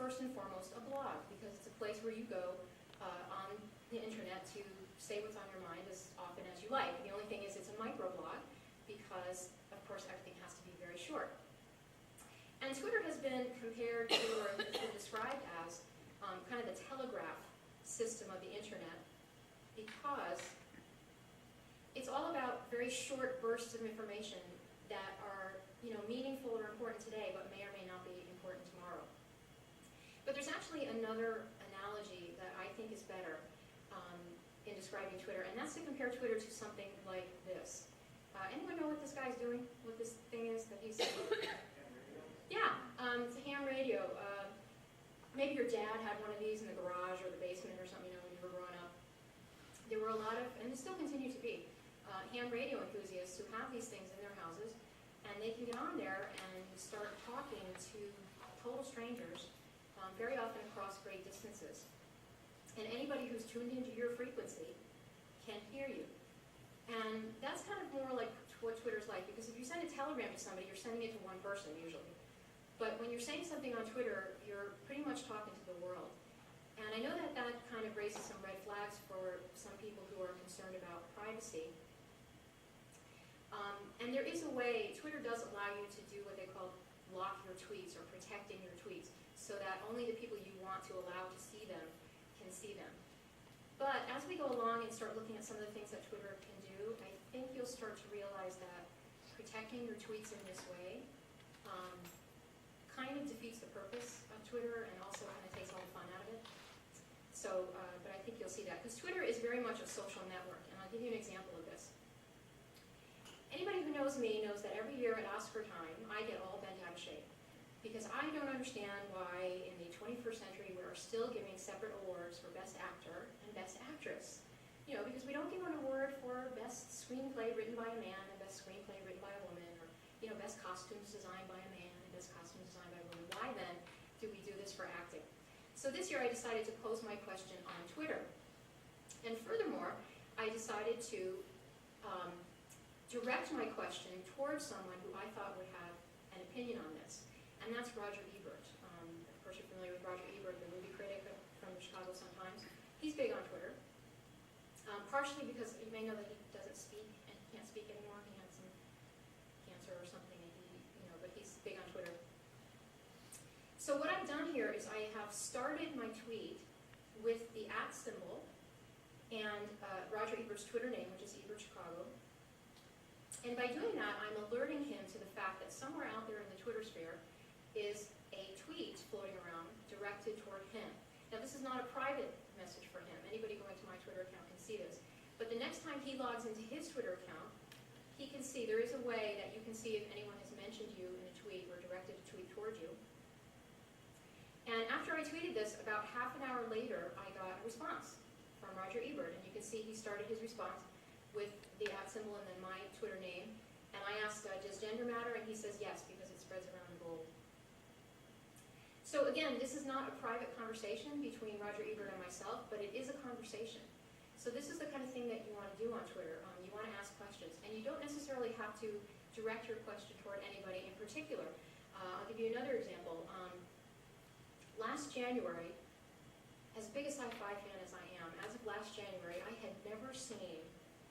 first and foremost a blog, because it's a place where you go on the internet to say what's on your mind as often as you like. The only thing is it's a microblog because, of course, everything has to be very short. And Twitter has been compared to, or has been described as, kind of the telegraph system of the internet, because it's all about very short bursts of information that are, meaningful or important today, but may or may not be important tomorrow. But there's actually another analogy that I think is better in describing Twitter, and that's to compare Twitter to something like this. Anyone know what this guy's doing? What this thing is that he's Yeah, it's a ham radio. Maybe your dad had one of these in the garage or the basement or something, when you were growing up. There were a lot of, and there still continue to be, ham radio enthusiasts who have these things in their houses, and they can get on there and start talking to total strangers, very often across great distances. And anybody who's tuned into your frequency can hear you. And that's kind of more like what Twitter's like, because if you send a telegram to somebody, you're sending it to one person usually. But when you're saying something on Twitter, you're pretty much talking to the world. And I know that that kind of raises some red flags for some people who are concerned about privacy. And there is a way, Twitter does allow you to do what they call lock your tweets or protecting your tweets, so that only the people you want to allow to see them can see them. But as we go along and start looking at some of the things that Twitter can do, I think you'll start to realize that protecting your tweets in this way kind of defeats the purpose of Twitter and also kind of takes all the fun out of it. So, but I think you'll see that. Because Twitter is very much a social network, and I'll give you an example of this. Anybody who knows me knows that every year at Oscar time, I get all bent out of shape. Because I don't understand why in the 21st century we are still giving separate awards for Best Actor and Best Actress. Because we don't give an award for Best Screenplay written by a man and Best Screenplay written by a woman, or Best Costumes designed by a man and Best Costumes designed by a woman. Why then do we do this for acting? So this year I decided to pose my question on Twitter. And furthermore, I decided to direct my question towards someone who I thought would have an opinion on this. And that's Roger Ebert. Of course, you're familiar with Roger Ebert, the movie critic from the Chicago Sun-Times. He's big on Twitter, partially because you may know that he doesn't speak and can't speak anymore. He had some cancer or something, and but he's big on Twitter. So what I've done here is I have started my tweet with the @ symbol and Roger Ebert's Twitter name, which is Ebert Chicago. And by doing that, I'm alerting him to the fact that somewhere out there in the Twitter sphere is a tweet floating around directed toward him. Now, this is not a private message for him. Anybody going to my Twitter account can see this. But the next time he logs into his Twitter account, he can see, there is a way that you can see if anyone has mentioned you in a tweet or directed a tweet toward you. And after I tweeted this, about half an hour later, I got a response from Roger Ebert. And you can see he started his response with the @ symbol and then my Twitter name. And I asked, does gender matter? And he says yes, because it spreads around the globe. So again, this is not a private conversation between Roger Ebert and myself, but it is a conversation. So this is the kind of thing that you want to do on Twitter. You want to ask questions. And you don't necessarily have to direct your question toward anybody in particular. I'll give you another example. Last January, as big a sci-fi fan as I am, as of last January, I had never seen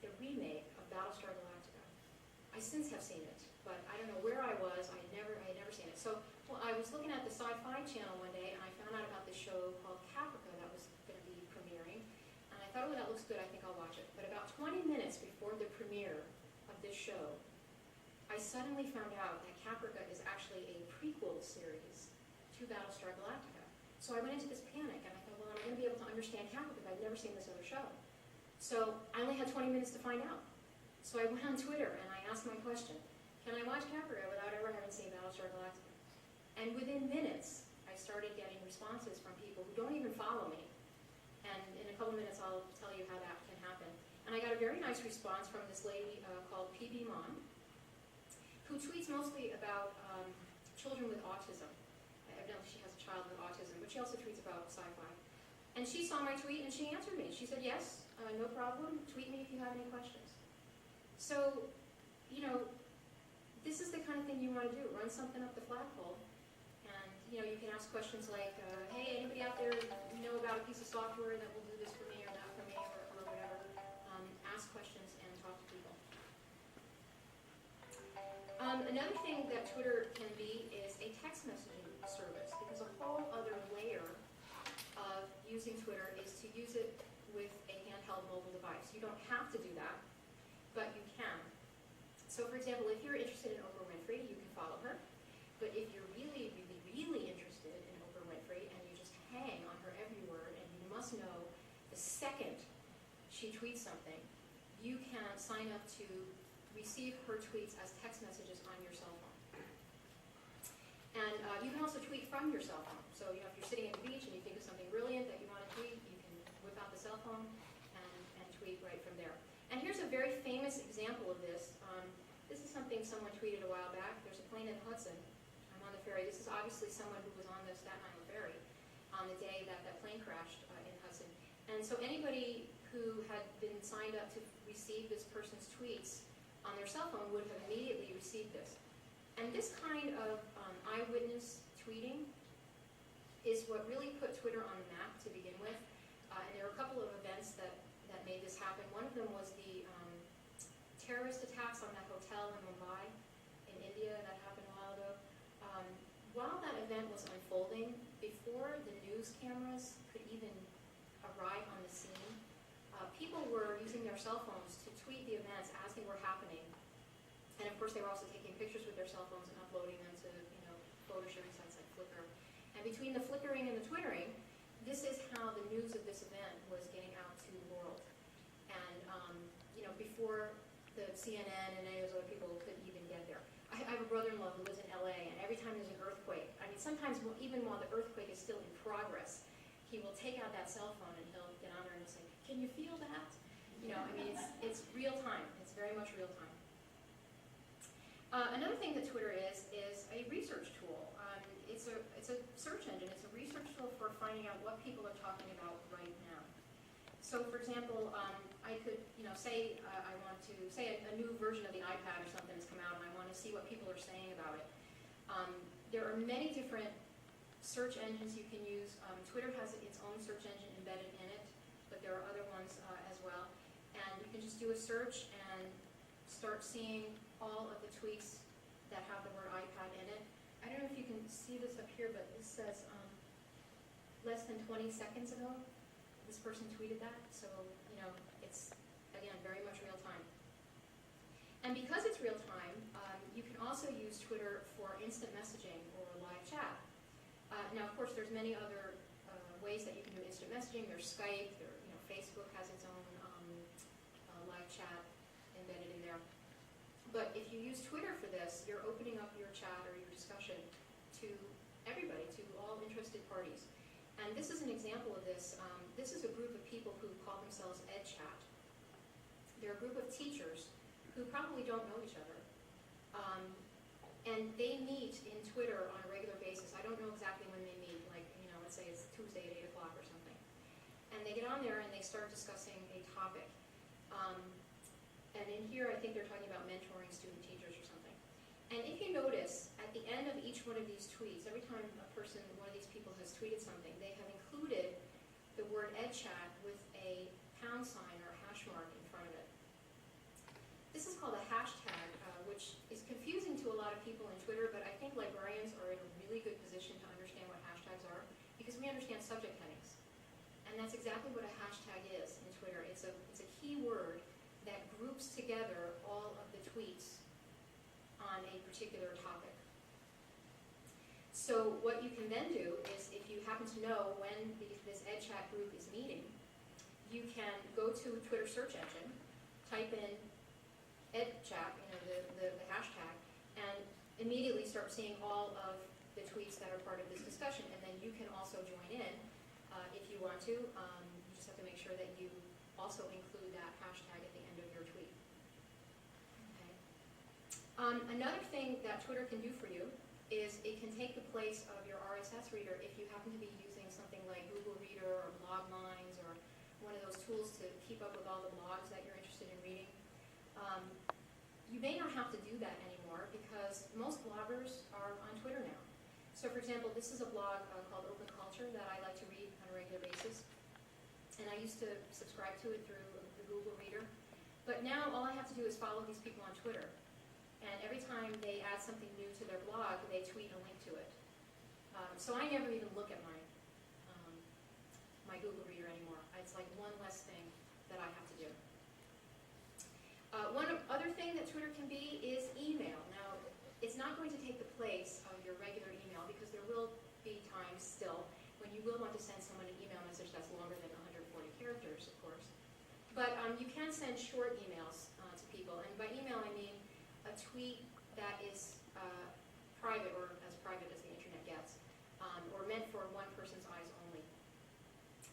the remake of Battlestar Galactica. I since have seen it, but I don't know where I was. I had never seen it. So I was looking at the Sci-Fi Channel one day, and I found out about this show called Caprica that was going to be premiering. And I thought, oh, that looks good. I think I'll watch it. But about 20 minutes before the premiere of this show, I suddenly found out that Caprica is actually a prequel series to Battlestar Galactica. So I went into this panic, and I thought, well, I'm going to be able to understand Caprica if I've never seen this other show. So I only had 20 minutes to find out. So I went on Twitter, and I asked my question, can I watch Caprica without ever having seen Battlestar Galactica? And within minutes, I started getting responses from people who don't even follow me. And in a couple minutes, I'll tell you how that can happen. And I got a very nice response from this lady called PB Mom, who tweets mostly about children with autism. Evidently, she has a child with autism, but she also tweets about sci-fi. And she saw my tweet, and she answered me. She said, yes, no problem. Tweet me if you have any questions. So, this is the kind of thing you want to do. Run something up the flagpole. And, you can ask questions like, got a piece of software that will do this for me or that for me or whatever. Ask questions and talk to people. Another thing that Twitter can be is a text messaging service, because a whole other layer of using Twitter is to use it with a handheld mobile device. You don't have to do that, but you can. So for example, if you're interested in Oprah Winfrey, you can follow her. But if you're really, really, really interested in Oprah Winfrey and you just hang on her every word and you must know the second she tweets something, you can sign up to receive her tweets as text messages on your cell phone. And you can also tweet from your cell phone. So if you're sitting at the beach and you think of something brilliant that you want to tweet, you can whip out the cell phone and tweet right from there. And here's a very famous example of this. This is something someone tweeted a while back. There's a plane in Hudson. I'm on the ferry. This is obviously someone who was on the Staten Island ferry on the day that that plane crashed in Hudson. And so anybody who had been signed up to receive this person's tweets on their cell phone would have immediately received this. And this kind of eyewitness tweeting is what really put Twitter on the map to begin with. And there were a couple of events that made this happen. One of them was the terrorist attacks on that hotel in Mumbai in India that happened a while ago. While that event was unfolding, before the news cameras could even arrive on the scene, people were using their cell phones to tweet the events as they were happening. And of course they were also taking pictures with their cell phones and uploading them to photo sharing sites like Flickr. And between the flickering and the twittering, this is how the news of this event was getting out to the world. And before the CNN and any of those other people could even get there. I have a brother-in-law who lives in LA, and every time there's an earthquake, I mean, sometimes even while the earthquake is still in progress, he will take out that cell phone and he'll get on there and he'll say, "Can you feel that?" It's real time. It's very much real time. Another thing that Twitter is a research tool. It's a search engine. It's a research tool for finding out what people are talking about right now. So, for example, I could, say I want to say a new version of the iPad or something has come out, and I want to see what people are saying about it. There are many different search engines you can use. Twitter has its own search engine embedded in it, but there are other ones as well. And you can just do a search and start seeing all of the tweets that have the word iPad in it. I don't know if you can see this up here, but this says less than 20 seconds ago, this person tweeted that. So, it's, again, very much real time. And because it's real time, you can also use Twitter for instant messaging or live chat. Now, of course, there's many other ways that you can do instant messaging. There's Skype. Facebook has its own live chat embedded in there. But if you use Twitter for this, you're opening up your chat or your discussion to everybody, to all interested parties. And this is an example of this. This is a group of people who call themselves EdChat. They're a group of teachers who probably don't know each other. And they meet in Twitter on a regular basis. I don't know exactly when they meet, let's say it's Tuesday at 8 o'clock or something. And they get on there and they start discussing a topic. And in here, I think they're talking about mentoring student teachers or something. And if you notice, at the end of each one of these tweets, every time one of these people has tweeted something, they have included the word EdChat with a pound sign or a hash mark in front of it. This is called a hashtag, which is confusing to a lot of people in Twitter, but I think librarians are in a really good position to understand what hashtags are, because we understand subject headings. And that's exactly what a hashtag is in Twitter. It's a key word that groups together all of the tweets on a particular topic. So what you can then do is, if you happen to know when this EdChat group is meeting, you can go to a Twitter search engine, type in EdChat, the hashtag, and immediately start seeing all of the tweets that are part of this discussion. And then you can also join in if you want to. You just have to make sure that you also include that hashtag at the end of your tweet. Okay. Another thing that Twitter can do for you is it can take the place of your RSS reader if you happen to be using something like Google Reader or Blogminds or one of those tools to keep up with all the blogs that you're interested in reading. You may not have to do that anymore because most bloggers are on Twitter now. So for example, this is a blog called Open Culture that I like to read on a regular basis. And I used to subscribe to it through the Google Reader. But now all I have to do is follow these people on Twitter. And every time they add something new to their blog, they tweet a link to it. So I never even look at my Google Reader anymore. It's like one less thing that I have to do. One other thing that Twitter can be is email. Now, it's not going to take the place of your regular email because there will be times still when you will want to send someone an email message that's longer than 140 characters, of course. But you can send short emails to people. And by email, I mean a tweet that is private, or as private as the internet gets, or meant for one person's eyes only.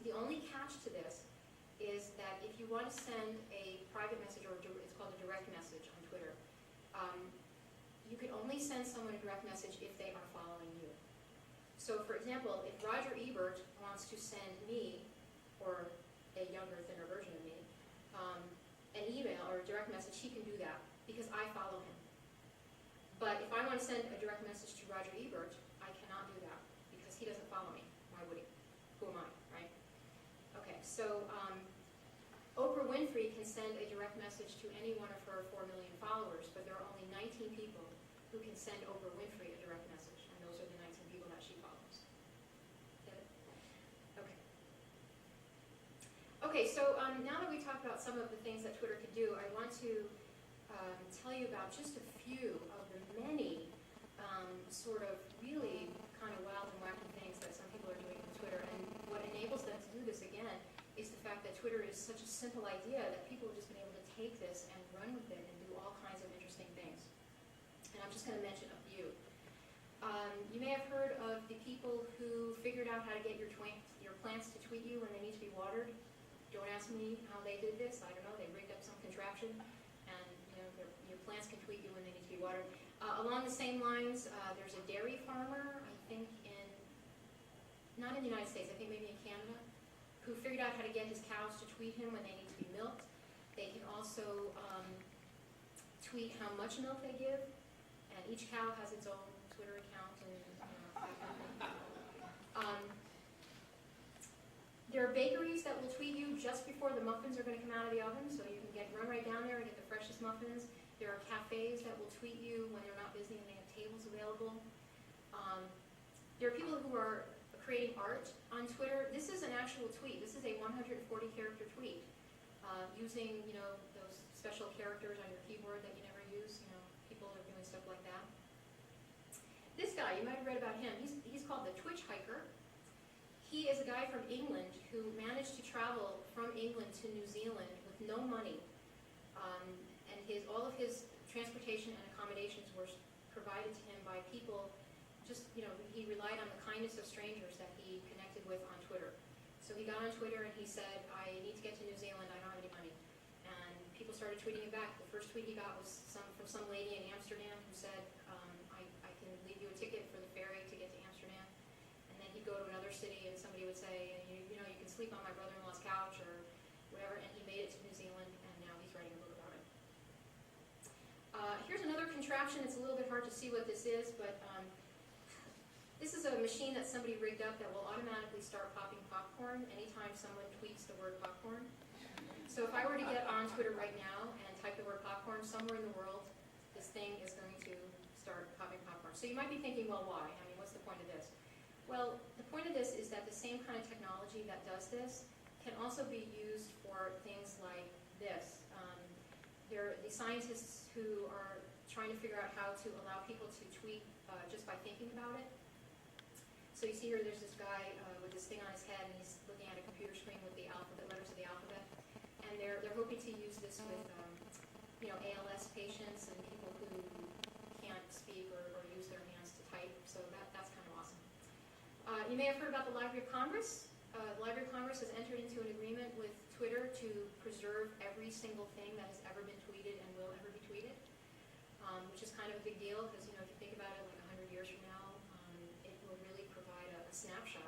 The only catch to this is that if you want to send a private message, or it's called a direct message on Twitter, you can only send someone a direct message if they are following you. So for example, if Roger Ebert wants to send me, or a younger, thinner version of me, an email or a direct message, he can do that because I follow him. But if I want to send a direct message to Roger Ebert, I cannot do that because he doesn't follow me. Why would he? Who am I, right? Okay, so Oprah Winfrey can send a direct message to any one of her 4 million followers, but there are only 19 people who can send Oprah Winfrey a direct message, and those are the 19 people that she follows. Get it? Okay. Okay, so now that we talked about some of the things that Twitter could do, I want to tell you about just a few of the many sort of really kind of wild and wacky things that some people are doing with Twitter. And what enables them to do this, again, is the fact that Twitter is such a simple idea that people have just been able to take this and run with it and do all kinds of interesting things. And I'm just going to mention a few. You may have heard of the people who figured out how to get your plants to tweet you when they need to be watered. Don't ask me how they did this. I don't know. They rigged up some contraption, and your plants can tweet you when they need to be watered. Along the same lines, there's a dairy farmer, I think not in the United States, I think maybe in Canada, who figured out how to get his cows to tweet him when they need to be milked. They can also tweet how much milk they give, and each cow has its own Twitter account. There are bakeries that will tweet you just before the muffins are going to come out of the oven, so you can run right down there and get the freshest muffins. There are cafes that will tweet you when they're not busy and they have tables available. There are people who are creating art on Twitter. This is an actual tweet. This is a 140-character tweet using those special characters on your keyboard that you never use. People are doing stuff like that. This guy, you might have read about him. He's called the Twitch Hiker. He is a guy from England who managed to travel from England to New Zealand with no money, and all of his transportation and accommodations were provided to him by people. He relied on the kindness of strangers that he connected with on Twitter. So he got on Twitter and he said, I need to get to New Zealand, I don't have any money. And people started tweeting him back. The first tweet he got was from some lady in Amsterdam who said, I can leave you a ticket for the ferry to get to Amsterdam. And then he'd go to another city and somebody would say, you can sleep on my brother-in-law's couch or whatever. And he made it to New Zealand, and now he's writing a book about it. Here's another contraption. It's a little bit hard to see what this is, but this is a machine that somebody rigged up that will automatically start popping popcorn anytime someone tweets the word popcorn. So if I were to get on Twitter right now and type the word popcorn, somewhere in the world, this thing is going to start popping popcorn. So you might be thinking, well, why? I mean, what's the point of this? Well, the point of this is that the same kind of technology that does this can also be used for things like this. There are the scientists who are trying to figure out how to allow people to tweet just by thinking about it. So you see here, there's this guy with this thing on his head, and he's looking at a computer screen with the letters of the alphabet. And they're hoping to use this with ALS patients and people who can't speak or use their hands to type. So that's kind of awesome. You may have heard about the Library of Congress. The Library of Congress has entered into an agreement with Twitter to preserve every single thing that has ever been tweeted and will ever be tweeted, which is kind of a big deal because if you think about it, like 100 years from now, it will really provide a snapshot